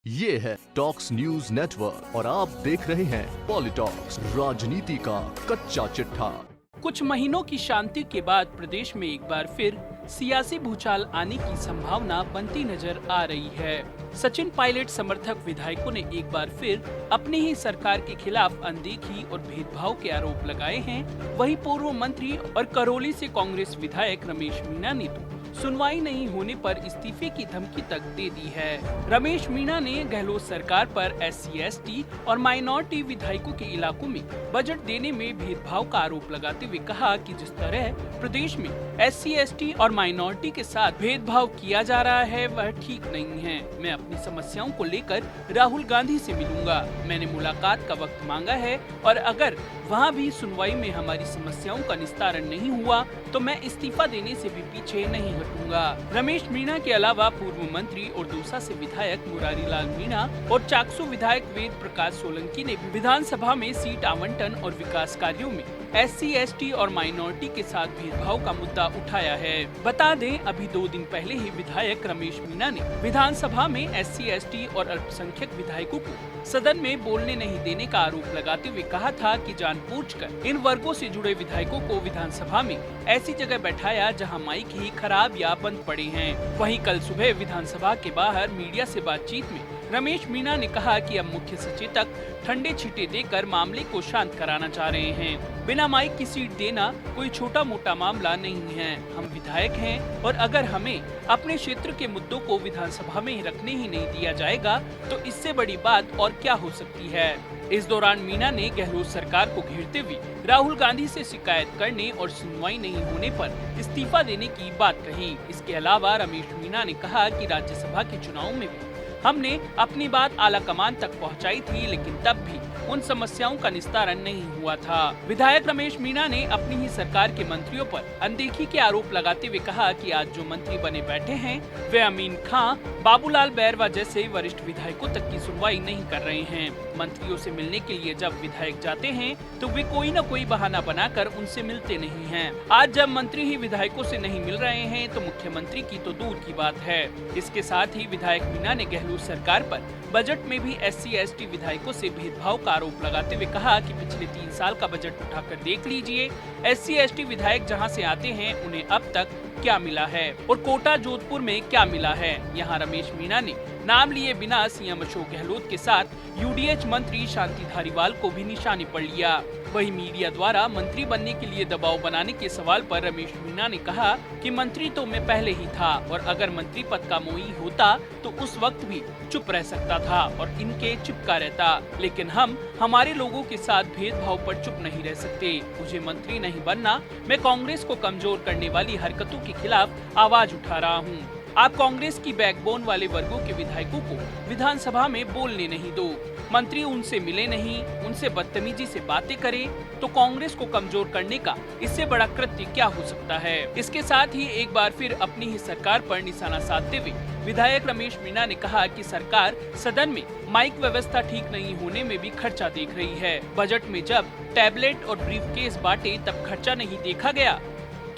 ये है talks news network और आप देख रहे हैं पॉलिटॉक्स, राजनीति का कच्चा चिट्ठा। कुछ महीनों की शांति के बाद प्रदेश में एक बार फिर सियासी भूचाल आने की संभावना बनती नजर आ रही है। सचिन पायलट समर्थक विधायकों ने एक बार फिर अपनी ही सरकार के खिलाफ अनदेखी और भेदभाव के आरोप लगाए हैं। वहीं पूर्व मंत्री और करौली से कांग्रेस विधायक रमेश मीणा ने तो सुनवाई नहीं होने पर इस्तीफे की धमकी तक दे दी है। रमेश मीणा ने गहलोत सरकार पर SC/ST और माइनॉरिटी विधायकों के इलाकों में बजट देने में भेदभाव का आरोप लगाते हुए कहा कि जिस तरह प्रदेश में SC/ST और माइनॉरिटी के साथ भेदभाव किया जा रहा है वह ठीक नहीं है। मैं अपनी समस्याओं को लेकर राहुल गांधी से मिलूंगा। मैंने मुलाकात का वक्त मांगा है और अगर वहां भी सुनवाई में हमारी समस्याओं का निस्तारण नहीं हुआ तो मैं इस्तीफा देने से भी पीछे नहीं हटूंगा। रमेश मीणा के अलावा पूर्व मंत्री और दौसा से विधायक मुरारी लाल मीणा और चाकसू विधायक वेद प्रकाश सोलंकी ने भी विधानसभा में सीट आवंटन और विकास कार्यों में SC/ST और माइनॉरिटी के साथ भेदभाव का मुद्दा उठाया है। बता दें, अभी 2 दिन पहले ही विधायक रमेश मीणा ने विधानसभा में SC/ST और अल्पसंख्यक विधायकों को सदन में बोलने नहीं देने का आरोप लगाते हुए कहा था कि जानबूझकर इन वर्गों से जुड़े विधायकों को विधानसभा में ऐसी जगह बैठाया जहां माइक ही खराब या बंद पड़े हैं। वहीं कल सुबह विधानसभा के बाहर मीडिया से बातचीत में रमेश मीणा ने कहा कि अब मुख्य सचेतक ठंडे छींटे देकर मामले को शांत कराना चाह रहे हैं। बिना माइक की सीट देना कोई छोटा मोटा मामला नहीं है। हम विधायक हैं और अगर हमें अपने क्षेत्र के मुद्दों को विधानसभा में रखने ही नहीं दिया जाएगा तो इससे बड़ी बात और क्या हो सकती है। इस दौरान मीणा ने गहलोत सरकार को घेरते हुए राहुल गांधी से शिकायत करने और सुनवाई नहीं होने पर इस्तीफा देने की बात कही। इसके अलावा रमेश मीणा ने कहा कि राज्यसभा के चुनाव में भी हमने अपनी बात आला कमान तक पहुंचाई थी, लेकिन तब भी उन समस्याओं का निस्तारण नहीं हुआ था। विधायक रमेश मीणा ने अपनी ही सरकार के मंत्रियों पर अनदेखी के आरोप लगाते हुए कहा कि आज जो मंत्री बने बैठे हैं वे अमीन खां, बाबूलाल बैरवा जैसे वरिष्ठ विधायकों तक की सुनवाई नहीं कर रहे हैं। मंत्रियों से मिलने के लिए जब विधायक जाते हैं तो वे कोई न कोई बहाना बनाकर उनसे मिलते नहीं हैं। आज जब मंत्री ही विधायकों से नहीं मिल रहे हैं तो मुख्यमंत्री की तो दूर की बात है। इसके साथ ही विधायक मीणा ने गहलोत सरकार पर बजट में भी SC/ST विधायकों से भेदभाव का आरोप लगाते हुए कहा कि पिछले 3 साल का बजट उठाकर देख लीजिए। SC/ST विधायक जहां से आते हैं उन्हें अब तक क्या मिला है और कोटा जोधपुर में क्या मिला है। यहां रमेश मीणा ने नाम लिए बिना CM अशोक गहलोत के साथ UDH मंत्री शांति धारीवाल को भी निशाने पर लिया। वही मीडिया द्वारा मंत्री बनने के लिए दबाव बनाने के सवाल पर रमेश मीणा ने कहा कि मंत्री तो मैं पहले ही था और अगर मंत्री पद का मोही होता तो उस वक्त भी चुप रह सकता था और इनके चिपका रहता, लेकिन हम हमारे लोगों के साथ भेदभाव पर चुप नहीं रह सकते। मुझे मंत्री नहीं बनना, मैं कांग्रेस को कमजोर करने वाली हरकतों के खिलाफ आवाज उठा रहा हूँ। आप कांग्रेस की बैकबोन वाले वर्गों के विधायकों को विधानसभा में बोलने नहीं दो। मंत्री उनसे मिले नहीं, उनसे बदतमीजी से बातें करें तो कांग्रेस को कमजोर करने का इससे बड़ा कृत्य क्या हो सकता है। इसके साथ ही एक बार फिर अपनी ही सरकार पर निशाना साधते हुए विधायक रमेश मीणा ने कहा कि सरकार सदन में माइक व्यवस्था ठीक नहीं होने में भी खर्चा देख रही है। बजट में जब टैबलेट और ब्रीफकेस बांटे तब खर्चा नहीं देखा गया।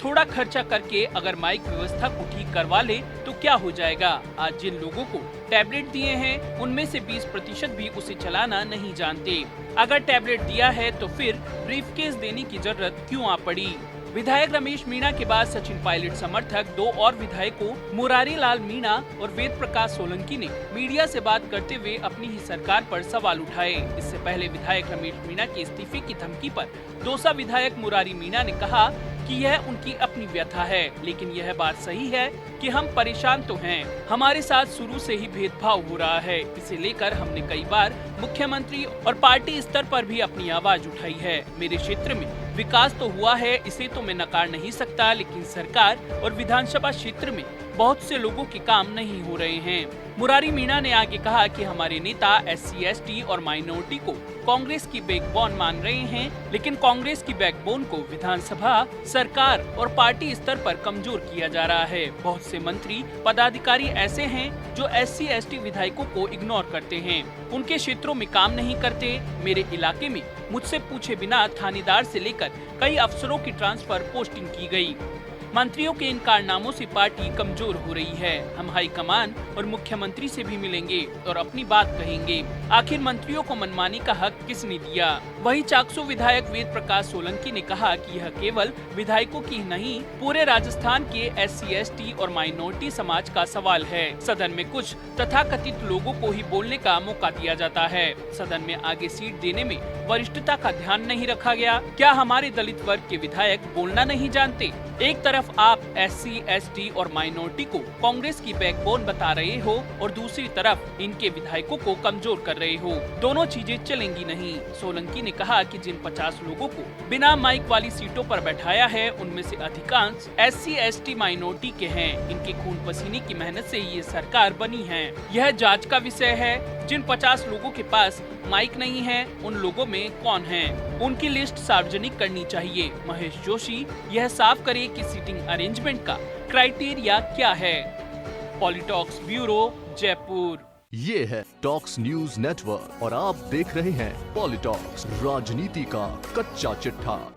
थोड़ा खर्चा करके अगर माइक व्यवस्था को ठीक करवा ले तो क्या हो जाएगा। आज जिन लोगों को टैबलेट दिए हैं उनमें से 20% भी उसे चलाना नहीं जानते। अगर टैबलेट दिया है तो फिर ब्रीफकेस देने की जरूरत क्यों आ पड़ी। विधायक रमेश मीणा के बाद सचिन पायलट समर्थक 2 और विधायकों मुरारी लाल मीणा और वेद प्रकाश सोलंकी ने मीडिया से बात करते हुए अपनी ही सरकार पर सवाल उठाए। इससे पहले विधायक रमेश मीणा के इस्तीफे की धमकी पर दौसा विधायक मुरारी मीणा ने कहा कि यह उनकी अपनी व्यथा है, लेकिन यह बात सही है कि हम परेशान तो हैं। हमारे साथ शुरू से ही भेदभाव हो रहा है। इसे लेकर हमने कई बार मुख्यमंत्री और पार्टी स्तर पर भी अपनी आवाज उठाई है। मेरे क्षेत्र में विकास तो हुआ है, इसे तो मैं नकार नहीं सकता, लेकिन सरकार और विधानसभा क्षेत्र में बहुत से लोगों के काम नहीं हो रहे हैं। मुरारी मीणा ने आगे कहा कि हमारे नेता SC/ST और माइनॉरिटी को कांग्रेस की बैकबोन मान रहे हैं, लेकिन कांग्रेस की बैकबोन को विधानसभा, सरकार और पार्टी स्तर पर कमजोर किया जा रहा है। बहुत से मंत्री पदाधिकारी ऐसे हैं जो SC/ST विधायकों को इग्नोर करते हैं, उनके क्षेत्रों में काम नहीं करते। मेरे इलाके में मुझसे पूछे बिना थानेदार से लेकर कई अफसरों की ट्रांसफर पोस्टिंग की गई। मंत्रियों के इन कारनामों से पार्टी कमजोर हो रही है। हम हाईकमान और मुख्यमंत्री से भी मिलेंगे और अपनी बात कहेंगे। आखिर मंत्रियों को मनमानी का हक किसने दिया? वहीं चाकसू विधायक वेद प्रकाश सोलंकी ने कहा कि यह केवल विधायकों की नहीं, पूरे राजस्थान के SC, ST और माइनॉरिटी समाज का सवाल है। सदन में कुछ तथाकथित लोगों को ही बोलने का मौका दिया जाता है। सदन में आगे सीट देने में वरिष्ठता का ध्यान नहीं रखा गया। क्या हमारे दलित वर्ग के विधायक बोलना नहीं जानते? एक तरफ आप SC, ST और माइनॉरिटी को कांग्रेस की बैकबोन बता रहे हो और दूसरी तरफ इनके विधायकों को कमजोर कर रहे हो। दोनों चीजें चलेंगी नहीं। सोलंकी ने कहा कि जिन 50 लोगों को बिना माइक वाली सीटों पर बैठाया है, उनमें से अधिकांश SC, ST माइनॉरिटी के हैं। इनके खून पसीने की मेहनत से ये सरकार बनी है। यह जांच का विषय है। जिन 50 लोगों के पास माइक नहीं है, उन लोगों में कौन हैं? उनकी लिस्ट सार्वजनिक करनी चाहिए। महेश जोशी यह साफ करे कि सीटिंग अरेंजमेंट का क्राइटेरिया क्या है। पॉलिटॉक्स ब्यूरो, जयपुर। ये है टॉक्स न्यूज नेटवर्क और आप देख रहे हैं पॉलिटॉक्स, राजनीति का कच्चा चिट्ठा।